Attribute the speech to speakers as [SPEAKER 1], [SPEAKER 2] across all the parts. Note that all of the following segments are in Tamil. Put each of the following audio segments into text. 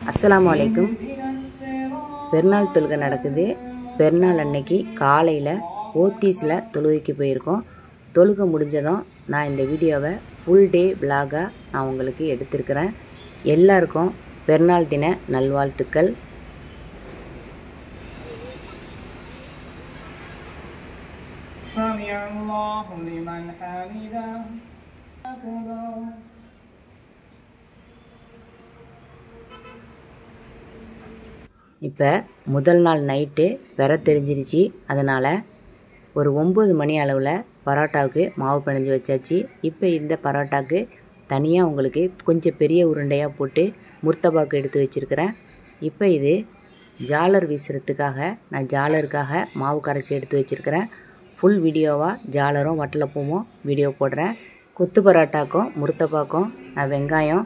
[SPEAKER 1] அஸ்ஸலாமு அலைக்கும். பெருநாள் தொழுகை நடக்குது. பெருநாள் அன்னைக்கு காலையில் போத்தீஸில் தொழுகைக்கு போயிருக்கோம். தொழுகை முடிஞ்சதும் நான் இந்த வீடியோவை ஃபுல் டே விலாகாக நான் உங்களுக்கு எடுத்திருக்கிறேன். எல்லாருக்கும் பெருநாள் தின நல்வாழ்த்துக்கள். இப்போ முதல் நாள் நைட்டு பெற தெரிஞ்சிருச்சு. அதனால் ஒரு 9 மணி அளவில் பரோட்டாவுக்கு மாவு பிணைஞ்சு வச்சாச்சு. இப்போ இந்த பரோட்டாவுக்கு தனியாக உங்களுக்கு கொஞ்சம் பெரிய உருண்டையாக போட்டு முர்த்தபாக்கு எடுத்து வச்சுருக்கிறேன். இப்போ இது ஜாலர் வீசுறதுக்காக நான் ஜாலருக்காக மாவு கரைச்சி எடுத்து வச்சுருக்கிறேன். ஃபுல் வீடியோவாக ஜாலரும் வட்டலப்பூவும் வீடியோ போடுறேன். கொத்து பரோட்டாக்கும் முர்த்தபாக்கும் நான் வெங்காயம்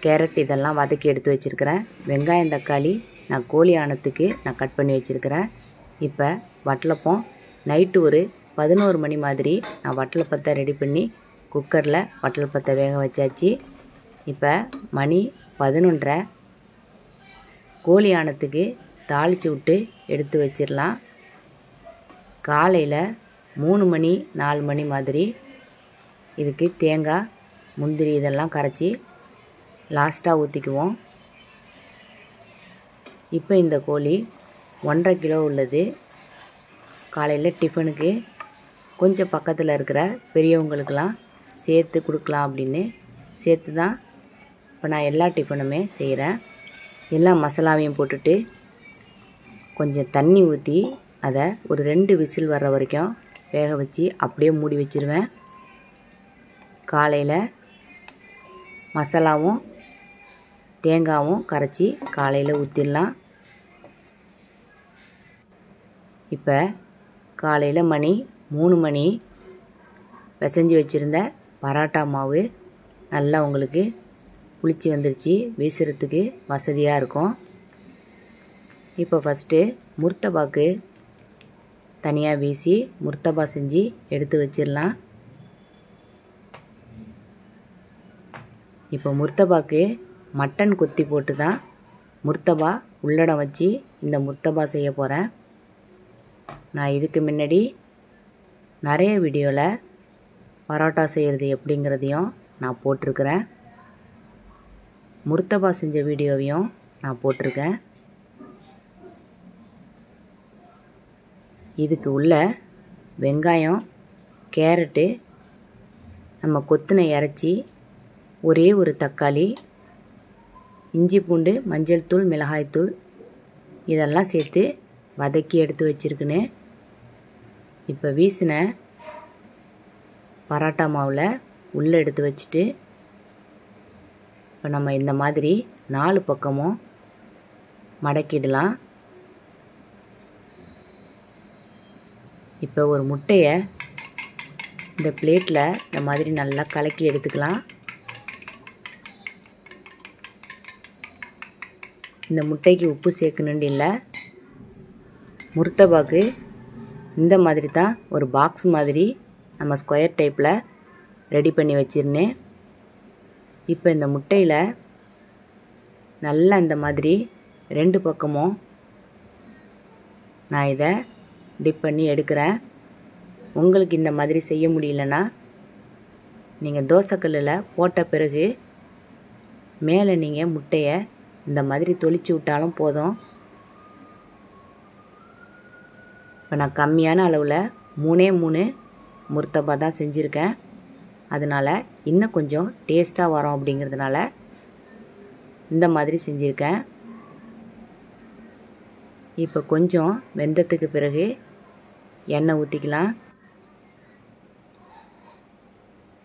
[SPEAKER 1] கேரட் இதெல்லாம் வதக்கி எடுத்து வச்சுருக்கிறேன். வெங்காயம் தக்காளி நான் கோழி ஆனத்துக்கு நான் கட் பண்ணி வச்சுருக்கிறேன். இப்போ வட்டலப்பம் நைட்டு ஒரு 11 மணி மாதிரி நான் வட்டலப்பத்தை ரெடி பண்ணி குக்கரில் வட்டலப்பத்தை வேக வச்சாச்சு. இப்போ மணி 11:30. கோழி ஆனத்துக்கு தாளித்து விட்டு எடுத்து வச்சிடலாம். காலையில் 3 மணி 4 மணி மாதிரி இதுக்கு தேங்காய் முந்திரி இதெல்லாம் கரைச்சி லாஸ்ட்டாக ஊற்றிக்குவோம். இப்போ இந்த கோழி 1.5 கிலோ உள்ளது. காலையில் டிஃபனுக்கு கொஞ்சம் பக்கத்தில் இருக்கிற பெரியவங்களுக்கெல்லாம் சேர்த்து கொடுக்கலாம் அப்படின்னு சேர்த்து தான் இப்போ நான் எல்லா டிஃபனுமே செய்கிறேன். எல்லா மசாலாவையும் போட்டுட்டு கொஞ்சம் தண்ணி ஊற்றி அதை ஒரு 2 விசில் வர்ற வரைக்கும் வேக வச்சு அப்படியே மூடி வச்சுருவேன். காலையில் மசாலாவும் தேங்காயும் கரைச்சி காலையில் ஊற்றிடலாம். இப்போ காலையில் மணி 3 மணி பிசைஞ்சு வச்சுருந்த பரோட்டா மாவு நல்லா உங்களுக்கு புளிச்சு வந்துருச்சு. வீசுறதுக்கு வசதியாக இருக்கும். இப்போ ஃபஸ்ட்டு முர்த்தபாக்கு தனியாக வீசி முர்த்தபா செஞ்சு எடுத்து வச்சிடலாம். இப்போ முர்த்தபாக்கு மட்டன் கொத்தி போட்டு தான் முர்த்தபா உள்ளடம் வச்சு இந்த முர்த்தபா செய்ய போகிறேன். நான் இதுக்கு முன்னாடி நிறைய வீடியோவில் பரோட்டா செய்கிறது எப்படிங்கிறதையும் நான் போட்டிருக்கிறேன். முர்த்தபா செஞ்ச வீடியோவையும் நான் போட்டிருக்கேன். இதுக்கு உள்ள வெங்காயம் கேரட்டு நம்ம கொத்துனை இறச்சி ஒரே ஒரு தக்காளி இஞ்சி பூண்டு மஞ்சள் தூள் மிளகாய்த்தூள் இதெல்லாம் சேர்த்து வதக்கி எடுத்து வச்சுருக்குன்னு இப்போ வீசின பரோட்டா மாவில் உள்ளே எடுத்து வச்சுட்டு இப்போ நம்ம இந்த மாதிரி 4 பக்கமும் மடக்கிடலாம். இப்போ ஒரு முட்டையை இந்த பிளேட்டில் இந்த மாதிரி நல்லா கலக்கி எடுத்துக்கலாம். இந்த முட்டைக்கு உப்பு சேர்க்கணுன்னு இல்லை. முர்த்தபாக்கு இந்த மாதிரி தான் ஒரு பாக்ஸ் மாதிரி நம்ம ஸ்கொயர் டைப்பில் ரெடி பண்ணி வச்சிருந்தேன். இப்போ இந்த முட்டையில் நல்லா இந்த மாதிரி 2 பக்கமும் நான் இதை டிப் பண்ணி எடுக்கிறேன். உங்களுக்கு இந்த மாதிரி செய்ய முடியலன்னா நீங்கள் தோசைக்கல்லில் போட்ட பிறகு மேலே நீங்கள் முட்டையை இந்த மாதிரி தொளிச்சு விட்டாலும் போதும். இப்போ நான் கம்மியான அளவில் 3 முர்த்தபா தான் செஞ்சுருக்கேன். அதனால் இன்னும் கொஞ்சம் டேஸ்ட்டாக வரும் அப்படிங்கிறதுனால இந்த மாதிரி செஞ்சுருக்கேன். இப்போ கொஞ்சம் வெந்தத்துக்கு பிறகு எண்ணெய் ஊற்றிக்கலாம்.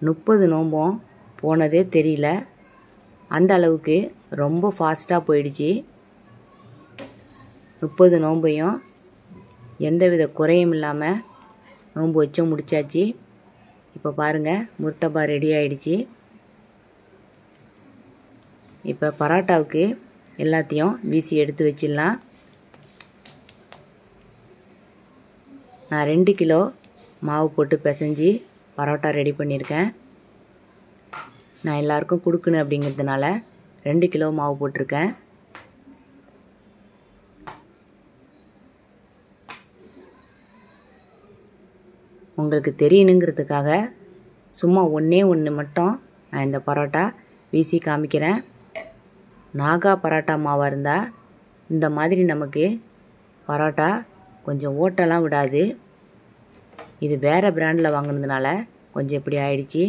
[SPEAKER 1] 30 நோம்பும் போனதே தெரியல. அந்த அளவுக்கு ரொம்ப ஃபாஸ்ட்டாக போயிடுச்சு. 30 நோம்பையும் எந்தவித குறையும் இல்லாமல் நோம்பு வச்சும் முடிச்சாச்சு. இப்போ பாருங்கள் முர்த்தபா ரெடி ஆயிடுச்சு. இப்போ பரோட்டாவுக்கு எல்லாத்தையும் வீசி எடுத்து வச்சிடலாம். நான் 2 கிலோ மாவு போட்டு பிசைஞ்சு பரோட்டா ரெடி பண்ணியிருக்கேன். நான் எல்லாருக்கும் கொடுக்கணும் அப்படிங்கிறதுனால 2 கிலோ மாவு போட்டிருக்கேன். உங்களுக்கு தெரியணுங்கிறதுக்காக சும்மா ஒன்றே ஒன்று மட்டும் நான் இந்த பரோட்டா வீசி காமிக்கிறேன். நாகா பரோட்டா மாவாக இருந்தால் இந்த மாதிரி நமக்கு பரோட்டா கொஞ்சம் ஓட்டெல்லாம் விடாது. இது வேறு பிராண்டில் வாங்கினதுனால கொஞ்சம் இப்படி ஆயிடுச்சு.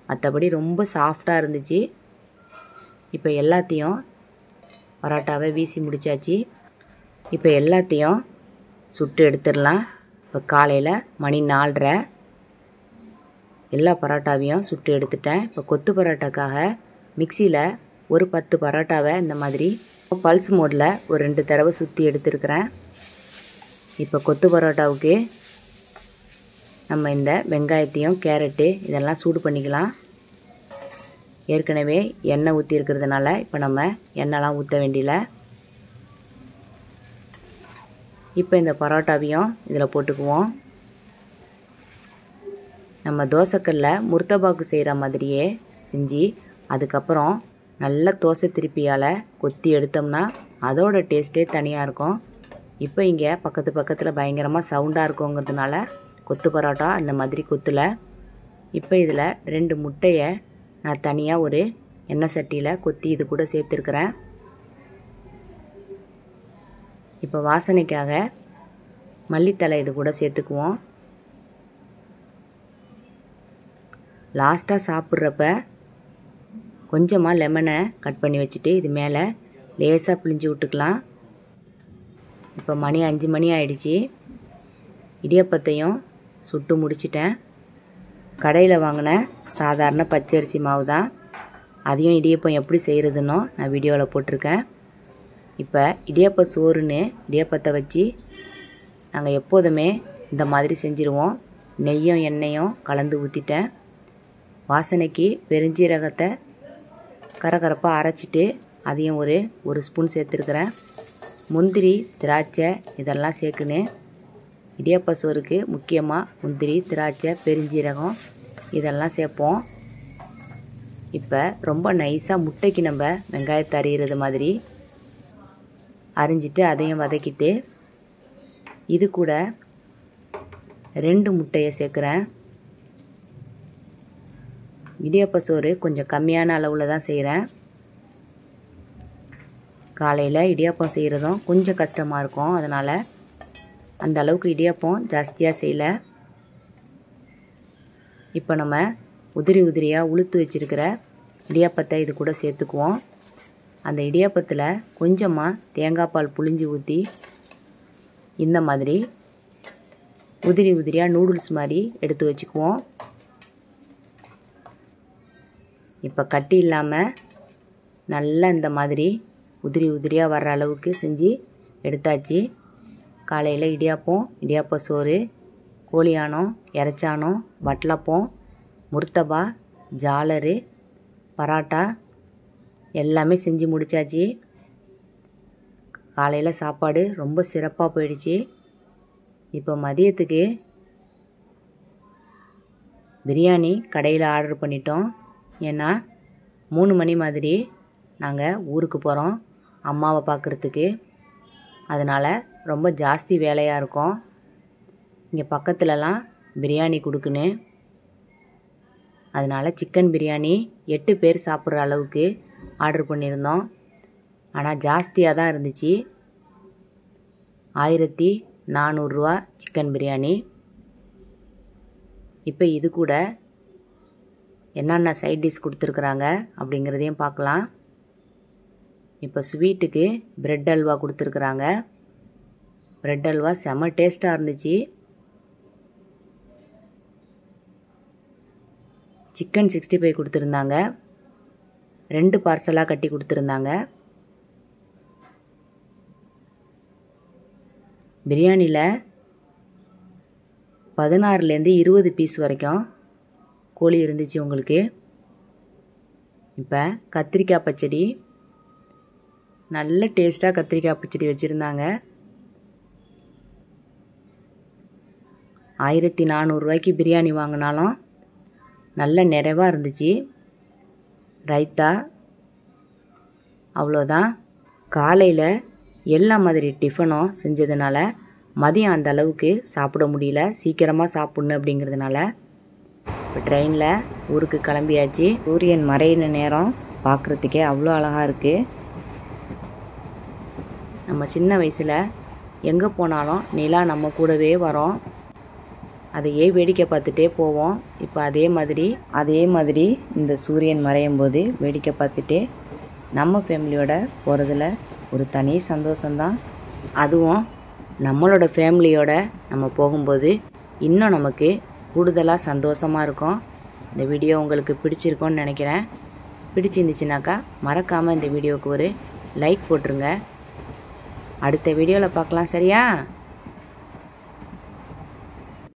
[SPEAKER 1] மற்றபடி ரொம்ப சாஃப்டாக இருந்துச்சு. இப்போ எல்லாத்தையும் பரோட்டாவை வீசி முடித்தாச்சு. இப்போ எல்லாத்தையும் சுட்டு எடுத்துடலாம். இப்போ காலையில் மணி 4:30 எல்லா பரோட்டாவையும் சுட்டு எடுத்துட்டேன். இப்போ கொத்து பரோட்டாக்காக மிக்சியில் ஒரு 10 பரோட்டாவை இந்த மாதிரி பல்ஸ் மோடில் ஒரு 2 தடவை சுற்றி எடுத்துருக்கிறேன். இப்போ கொத்து பரோட்டாவுக்கு நம்ம இந்த வெங்காயத்தையும் கேரட்டு இதெல்லாம் சூடு பண்ணிக்கலாம். ஏற்கனவே எண்ணெய் ஊற்றி இருக்கிறதுனால இப்போ நம்ம எண்ணெய்லாம் ஊற்ற வேண்டியல. இப்போ இந்த பரோட்டாவையும் இதில் போட்டுக்குவோம். நம்ம தோசைக்கல்ல முர்த்தபாக்கு செய்கிற மாதிரியே செஞ்சு அதுக்கப்புறம் நல்ல தோசை திருப்பியால் கொத்தி எடுத்தோம்னா அதோட டேஸ்ட்டே தனியாக இருக்கும். இப்போ இங்கே பக்கத்தில் பயங்கரமாக சவுண்டாக இருக்குங்கிறதுனால கொத்து பரோட்டா இந்த மாதிரி கொத்தில். இப்போ இதில் 2 முட்டையை நான் தனியாக ஒரு எண்ணெய் சட்டியில் கொத்தி இது கூட சேர்த்துருக்குறேன். இப்போ வாசனைக்காக மல்லித்தலை இது கூட சேர்த்துக்குவோம். லாஸ்ட்டாக சாப்பிட்றப்ப கொஞ்சமாக லெமனை கட் பண்ணி வச்சுட்டு இது மேலே லேசாக பிழிஞ்சு விட்டுக்கலாம். இப்போ மணி 5 மணி ஆயிடுச்சு. இடியாப்பத்தையும் சுட்டு முடிச்சிட்டேன். கடையில் வாங்கின சாதாரண பச்சரிசி மாவு தான். அதையும் இடியப்பம் எப்படி செய்கிறதுன்னு நான் வீடியோவில் போட்டிருக்கேன். இப்போ இடியாப்ப சோறுன்னு இடியாப்பத்தை வச்சு நாங்கள் எப்போதுமே இந்த மாதிரி செஞ்சுருவோம். நெய்யும் எண்ணெயும் கலந்து ஊற்றிட்டேன். வாசனைக்கு பெருஞ்சீரகத்தை கரகரப்பாக அரைச்சிட்டு அதையும் ஒரு ஸ்பூன் சேர்த்துருக்குறேன். முந்திரி திராட்சை இதெல்லாம் சேர்க்குன்னு. இடியாப்ப சோறுக்கு முக்கியமாக முந்திரி திராட்சை பெருஞ்சீரகம் இதெல்லாம் சேர்ப்போம். இப்போ ரொம்ப நைஸாக முட்டைக்கு நம்ம வெங்காயத்தை அரிகிறது மாதிரி அரிஞ்சிட்டு அதையும் வதக்கிட்டு இது கூட 2 முட்டையை சேர்க்குறேன். இடியாப்ப சோறு கொஞ்சம் கம்மியான அளவில் தான் செய்கிறேன். காலையில் இடியாப்பம் செய்கிறதும் கொஞ்சம் கஷ்டமாக இருக்கும். அதனால் அந்த அளவுக்கு இடியாப்பம் ஜாஸ்தியாக செய்யலை. இப்போ நம்ம உதிரியாக உளுத்து வச்சுருக்கிற இடியாப்பத்தை இது கூட சேர்த்துக்குவோம். அந்த இடியாப்பத்தில் கொஞ்சமாக தேங்காய் பால் புழிஞ்சு ஊற்றி இந்த மாதிரி உதிரியாக நூடுல்ஸ் மாதிரி எடுத்து வச்சுக்குவோம். இப்போ கட்டி இல்லாமல் நல்லா இந்த மாதிரி உதிரியாக வர்ற அளவுக்கு செஞ்சு எடுத்தாச்சு. காலையில் இடியாப்ப சோறு, கோழியானம், இறைச்சானம், வட்டலப்பம், முர்த்தபா, ஜாலரு, பரோட்டா எல்லாமே செஞ்சு முடித்தாச்சு. காலையில் சாப்பாடு ரொம்ப சிறப்பாக போயிடுச்சு. இப்போ மதியத்துக்கு பிரியாணி கடையில் ஆர்டர் பண்ணிட்டோம். ஏன்னா 3 மணி மாதிரி நாங்கள் ஊருக்கு போகிறோம் அம்மாவை பார்க்குறதுக்கு. அதனால் ரொம்ப ஜாஸ்தி வேலையாக இருக்கும். இங்கே பக்கத்துலலாம் பிரியாணி கொடுக்குன்னு. அதனால் சிக்கன் பிரியாணி 8 பேர் சாப்பிட்ற அளவுக்கு ஆர்டர் பண்ணியிருந்தோம். ஆனால் ஜாஸ்தியாக தான் இருந்துச்சு. 1400 ரூபா சிக்கன் பிரியாணி. இப்போ இது கூட என்னென்ன சைட் டிஷ் கொடுத்துருக்குறாங்க அப்படிங்கிறதையும் பார்க்கலாம். இப்போ ஸ்வீட்டுக்கு பிரெட் அல்வா கொடுத்துருக்குறாங்க. பிரெட் அல்வா செம்ம டேஸ்ட்டாக இருந்துச்சு. சிக்கன் 65 கொடுத்துருந்தாங்க. 2 பார்சலாக கட்டி கொடுத்துருந்தாங்க. பிரியாணியில் 16லேருந்து 20 பீஸ் வரைக்கும் கோழி இருந்துச்சு உங்களுக்கு. இப்போ கத்திரிக்காய் பச்சடி, நல்ல டேஸ்ட்டாக கத்திரிக்காய் பச்சடி வச்சுருந்தாங்க. 1400 ரூபாய்க்கு பிரியாணி வாங்கினாலும் நல்ல நிறைவாக இருந்துச்சு. ரைத்தா அவ்வளோதான். காலையில் எல்லா மாதிரி டிஃபனும் செஞ்சதுனால மதியம் அந்த அளவுக்கு சாப்பிட முடியல, சீக்கிரமாக சாப்பிட்ணும் அப்படிங்கிறதுனால. இப்போ ட்ரெயினில் ஊருக்கு கிளம்பியாச்சு. சூரியன் மறையின நேரம் பார்க்குறதுக்கே அவ்வளோ அழகாக இருக்குது. நம்ம சின்ன வயசில் எங்கே போனாலும் நிலா நம்ம கூடவே வரோம், அதையே வேடிக்கை பார்த்துட்டே போவோம். இப்போ அதே மாதிரி இந்த சூரியன் மறையும் போது வேடிக்கை பார்த்துட்டே நம்ம ஃபேமிலியோட போகிறதுல ஒரு தனி சந்தோஷம்தான். அதுவும் நம்மளோட ஃபேமிலியோட நம்ம போகும்போது இன்னும் நமக்கு கூடுதலாக சந்தோஷமாக இருக்கும். இந்த வீடியோ உங்களுக்கு பிடிச்சிருக்கோன்னு நினைக்கிறேன். பிடிச்சிருந்துச்சுனாக்கா மறக்காமல் இந்த வீடியோவுக்கு ஒரு லைக் போட்டுருங்க. அடுத்த வீடியோவில் பார்க்கலாம், சரியா?